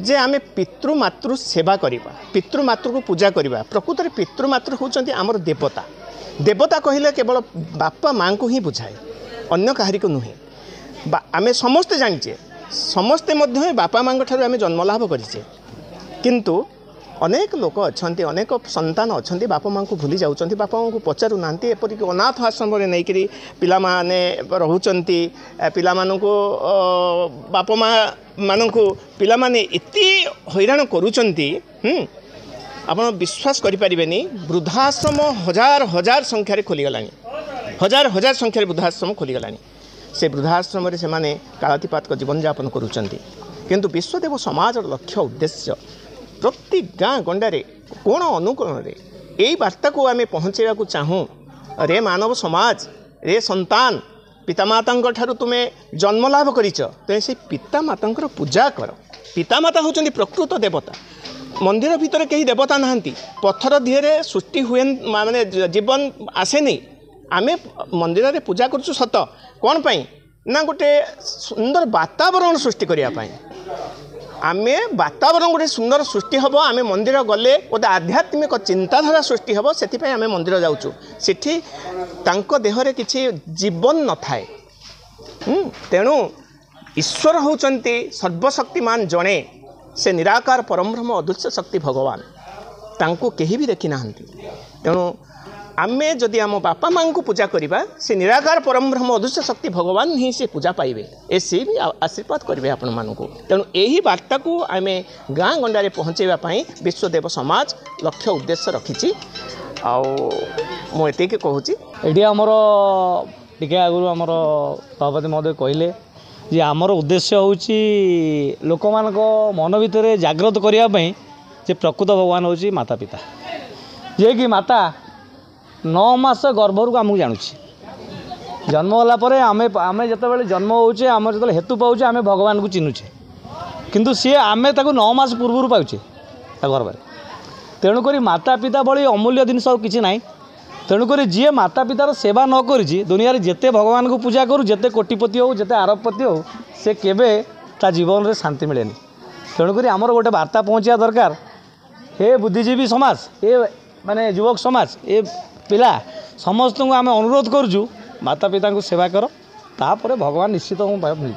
जे आमे पितृमातृ सेवा करिबा पितृमातृ को पूजा करिबा प्रकृत में पितृमातृ होचंती आमर देवता देवता कहले केवल बापा माँ को ही बुझाए अन्य कहारी को नुहे आमे समस्ते जानिचे समस्ते मध्य बापा माँ ठारू आमे जन्मलाभ करिचे किंतु अनेक लोक अच्छा अनेक संतान अच्छा बापा माँ को भूली जाऊँच बापा माँ को पचारू ना एपरिक अनाथ आश्रम नहीं करी पिला माने रोचंती पिला मानू बापा माँ मान को पिला माने इति हैरान करुचंती आपण विश्वास करें वृद्धाश्रम हजार हजार संख्यार खोलीगला हजार हजार संख्यार वृद्धाश्रम खोलीगला से वृद्धाश्रम से माने कालातीपात जीवन यापन करुचंती किंतु विश्वदेव समाज लक्ष्य उद्देश्य प्रति गाँ गंडारे कोण अनुकोण यही वार्ता को आम पहुँचा चाहूँ रे मानव समाज रे संतान पितामाता ठारू तुम्हें जन्मलाभ करिच तो से पितामाता पूजा कर पितामाता होचंदी प्रकृत देवता मंदिर भितर कहीं देवता नहांती पत्थर दिहरे सृष्टि हुए माने जीवन आसे नहीं आमे मंदिर रे पूजा करछु सत कौन पाई ना गोटे सुंदर वातावरण सृष्टि करने आमे वातावरण गोटे सुंदर सृष्टि हम आम मंदिर गले गोटे आध्यात्मिक चिंताधारा सृष्टि हम से आम मंदिर जाऊँ सेठी तांको देहरे किछि जीवन न थाए तेणु ईश्वर होचंती सर्वशक्तिमान जड़े से निराकार परमब्रह्म अदृश्य शक्ति भगवान तांको केही भी देखी नाहंती तेणु आमे जदि आम बापा माँ को पूजा करवा से निराकार परमब्रह्म अदृश्य शक्ति भगवान ही से पूजा पाइबे ऐसे भी आशीर्वाद करेंगे आपण मानू तेणु यही वार्ता को आम गाँ गंडारे पहुँचाई विश्वदेव समाज लक्ष्य उद्देश्य रखी मुझे कहूँ ये आमर टे आगु आमर सभापति महोदय कहले जे आमर उद्देश्य हूँ लोक मान मन भितर जागृत करने जे प्रकृत भगवान हूँ माता पिता जे कि माता 9 मास गर्भरू आमको जानूँ जन्म होगापर आम आम जो जन्म होचे आम जो हेतु पाचे आम भगवान को चिन्हुचे किंतु सी आम 9 मास पूर्व पाचे गर्भ तेणुक माता पिता भली अमूल्य जिनिस किसी ना तेणुक जी माता पितार सेवा न करी दुनिया जिते भगवान को पूजा करूँ जिते कोटिपति हो जिते आरबपति हो से केवे ता जीवन में शांति मिले तेणुक आमर गोटे वार्ता पहुँचा दरकार हे बुद्धिजीवी समाज ए माने युवक समाज ए पिला समस्त को आम अनुरोध करुँ माता पिता को सेवा कर तापर भगवान निश्चित मिल